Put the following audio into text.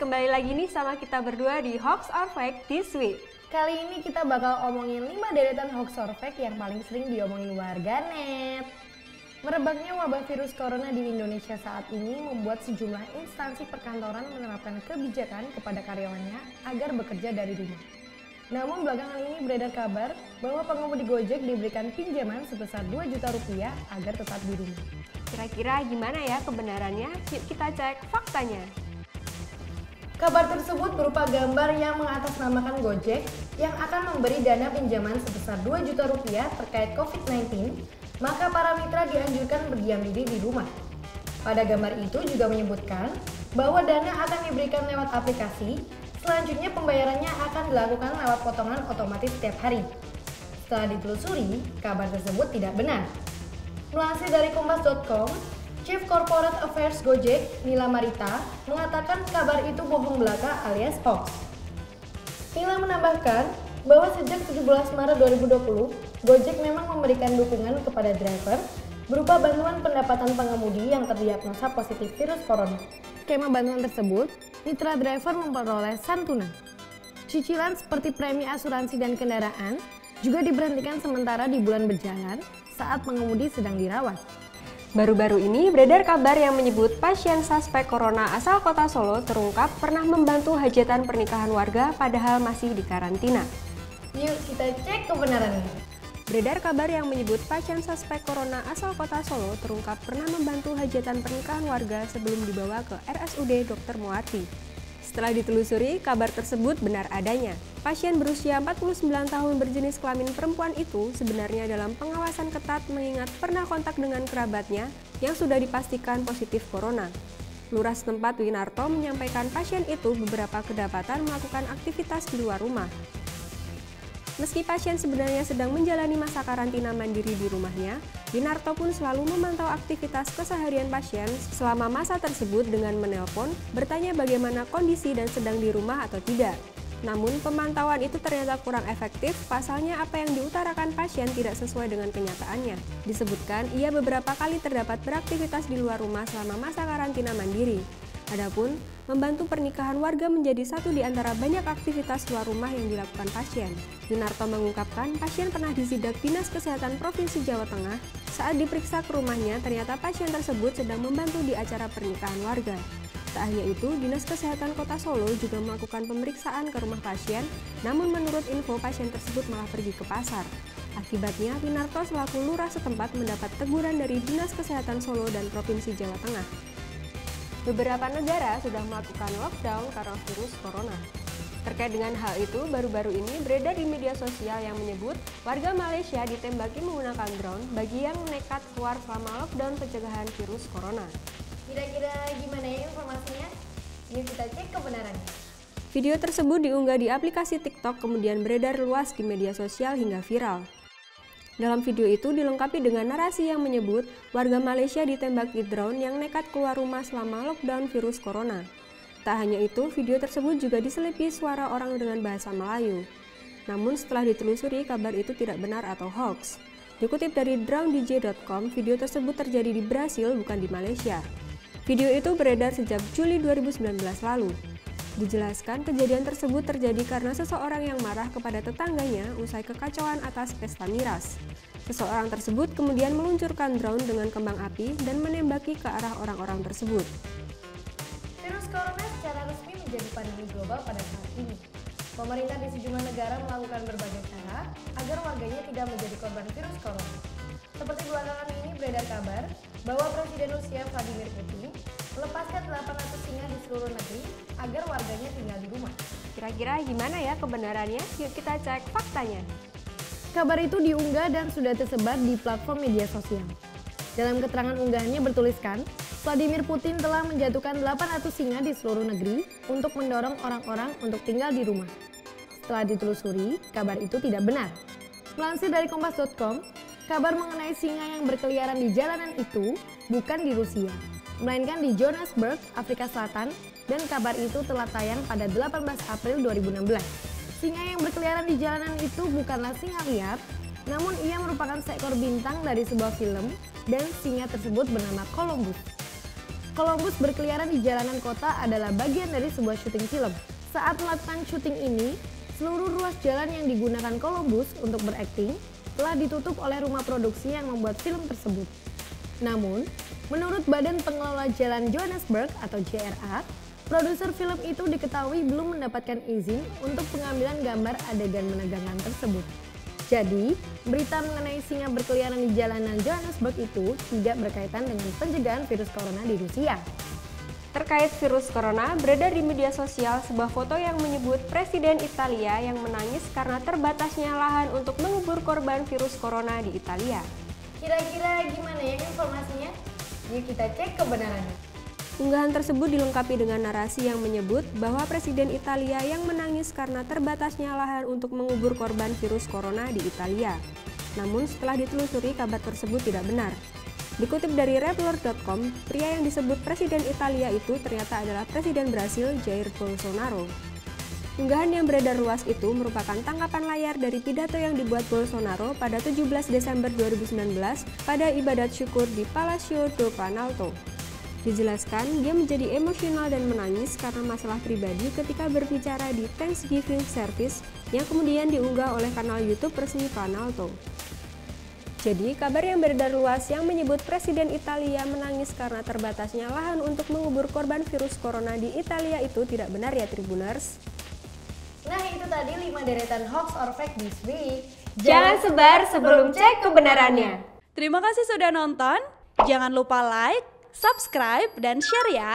kembali lagi nih sama kita berdua di Hoax or Fake This Week. Kali ini kita bakal omongin 5 deretan hoax or fake yang paling sering diomongin warganet. Merebaknya wabah virus corona di Indonesia saat ini membuat sejumlah instansi perkantoran menerapkan kebijakan kepada karyawannya agar bekerja dari rumah. Namun belakangan ini beredar kabar bahwa pengemudi Gojek diberikan pinjaman sebesar 2 juta rupiah agar tetap di rumah. Kira-kira gimana ya kebenarannya? Yuk kita cek faktanya. Kabar tersebut berupa gambar yang mengatasnamakan Gojek yang akan memberi dana pinjaman sebesar 2 juta rupiah terkait COVID-19, maka para mitra dianjurkan berdiam diri di rumah. Pada gambar itu juga menyebutkan bahwa dana akan diberikan lewat aplikasi, selanjutnya pembayarannya akan dilakukan lewat potongan otomatis setiap hari. Setelah ditelusuri, kabar tersebut tidak benar. Melansir dari kompas.com, Chief Corporate Affairs Gojek, Nila Marita, mengatakan kabar itu bohong belaka alias hoax. Nila menambahkan bahwa sejak 17 Maret 2020, Gojek memang memberikan dukungan kepada driver berupa bantuan pendapatan pengemudi yang terdiagnosa positif virus corona. Skema bantuan tersebut, mitra driver memperoleh santunan. Cicilan seperti premi asuransi dan kendaraan juga diberhentikan sementara di bulan berjalan saat pengemudi sedang dirawat. Baru-baru ini beredar kabar yang menyebut pasien suspek corona asal kota Solo terungkap pernah membantu hajatan pernikahan warga padahal masih di karantina. Yuk kita cek kebenarannya. Beredar kabar yang menyebut pasien suspek corona asal kota Solo terungkap pernah membantu hajatan pernikahan warga sebelum dibawa ke RSUD Dr. Muarti. Setelah ditelusuri, kabar tersebut benar adanya. Pasien berusia 49 tahun berjenis kelamin perempuan itu sebenarnya dalam pengawasan ketat mengingat pernah kontak dengan kerabatnya yang sudah dipastikan positif corona. Lurah setempat Winarto menyampaikan pasien itu beberapa kedapatan melakukan aktivitas di luar rumah. Meski pasien sebenarnya sedang menjalani masa karantina mandiri di rumahnya, Winarto pun selalu memantau aktivitas keseharian pasien selama masa tersebut dengan menelpon, bertanya bagaimana kondisi dan sedang di rumah atau tidak. Namun pemantauan itu ternyata kurang efektif, pasalnya apa yang diutarakan pasien tidak sesuai dengan kenyataannya. Disebutkan ia beberapa kali terdapat beraktivitas di luar rumah selama masa karantina mandiri. Adapun, membantu pernikahan warga menjadi satu di antara banyak aktivitas luar rumah yang dilakukan pasien. Winarto mengungkapkan pasien pernah disidak Dinas Kesehatan Provinsi Jawa Tengah. Saat diperiksa ke rumahnya, ternyata pasien tersebut sedang membantu di acara pernikahan warga. Tak hanya itu, Dinas Kesehatan Kota Solo juga melakukan pemeriksaan ke rumah pasien, namun menurut info pasien tersebut malah pergi ke pasar. Akibatnya, Winarto selaku lurah setempat mendapat teguran dari Dinas Kesehatan Solo dan Provinsi Jawa Tengah. Beberapa negara sudah melakukan lockdown karena virus corona. Terkait dengan hal itu, baru-baru ini beredar di media sosial yang menyebut warga Malaysia ditembaki menggunakan drone bagi yang nekat keluar selama lockdown pencegahan virus corona. Kira-kira gimana ya informasinya? Yuk kita cek kebenarannya. Video tersebut diunggah di aplikasi TikTok kemudian beredar luas di media sosial hingga viral. Dalam video itu dilengkapi dengan narasi yang menyebut warga Malaysia ditembaki drone yang nekat keluar rumah selama lockdown virus corona. Tak hanya itu, video tersebut juga diselipi suara orang dengan bahasa Melayu. Namun setelah ditelusuri, kabar itu tidak benar atau hoax. Dikutip dari dronedj.com, video tersebut terjadi di Brasil bukan di Malaysia. Video itu beredar sejak Juli 2019 lalu. Dijelaskan kejadian tersebut terjadi karena seseorang yang marah kepada tetangganya usai kekacauan atas pesta miras. Seseorang tersebut kemudian meluncurkan drone dengan kembang api dan menembaki ke arah orang-orang tersebut. Virus corona secara resmi menjadi pandemi global pada saat ini. Pemerintah di sejumlah negara melakukan berbagai cara agar warganya tidak menjadi korban virus corona. Seperti belakangan ini beredar kabar bahwa Presiden Rusia Vladimir Putin melepaskan 800 singa di seluruh negeri agar warganya tinggal di rumah. Kira-kira gimana ya kebenarannya? Yuk kita cek faktanya. Kabar itu diunggah dan sudah tersebar di platform media sosial. Dalam keterangan unggahannya bertuliskan, Vladimir Putin telah menjatuhkan 800 singa di seluruh negeri untuk mendorong orang-orang untuk tinggal di rumah. Setelah ditelusuri, kabar itu tidak benar. Melansir dari kompas.com, kabar mengenai singa yang berkeliaran di jalanan itu bukan di Rusia, melainkan di Johannesburg, Afrika Selatan, dan kabar itu telah tayang pada 18 April 2016. Singa yang berkeliaran di jalanan itu bukanlah singa liar, namun ia merupakan seekor bintang dari sebuah film dan singa tersebut bernama Columbus. Columbus berkeliaran di jalanan kota adalah bagian dari sebuah syuting film. Saat melakukan syuting ini, seluruh ruas jalan yang digunakan Columbus untuk berakting telah ditutup oleh rumah produksi yang membuat film tersebut. Namun, menurut Badan Pengelola Jalan Johannesburg atau JRA, produser film itu diketahui belum mendapatkan izin untuk pengambilan gambar adegan menegangkan tersebut. Jadi, berita mengenai singa berkeliaran di jalanan Johannesburg itu tidak berkaitan dengan pencegahan virus corona di Rusia. Terkait virus corona, beredar di media sosial sebuah foto yang menyebut Presiden Italia yang menangis karena terbatasnya lahan untuk mengubur korban virus corona di Italia. Kira-kira gimana ya informasinya? Yuk kita cek kebenarannya. Unggahan tersebut dilengkapi dengan narasi yang menyebut bahwa Presiden Italia yang menangis karena terbatasnya lahan untuk mengubur korban virus corona di Italia. Namun setelah ditelusuri, kabar tersebut tidak benar. Dikutip dari Rappler.com, pria yang disebut Presiden Italia itu ternyata adalah Presiden Brasil Jair Bolsonaro. Unggahan yang beredar luas itu merupakan tangkapan layar dari pidato yang dibuat Bolsonaro pada 17 Desember 2019 pada ibadat syukur di Palacio do Planalto. Dijelaskan, dia menjadi emosional dan menangis karena masalah pribadi ketika berbicara di Thanksgiving Service yang kemudian diunggah oleh kanal YouTube resmi Planalto. Jadi, kabar yang beredar luas yang menyebut Presiden Italia menangis karena terbatasnya lahan untuk mengubur korban virus corona di Italia itu tidak benar ya Tribuners. Nah itu tadi 5 deretan hoax or fake this week. Jangan sebar sebelum cek kebenarannya. Terima kasih sudah nonton. Jangan lupa like, subscribe, dan share ya.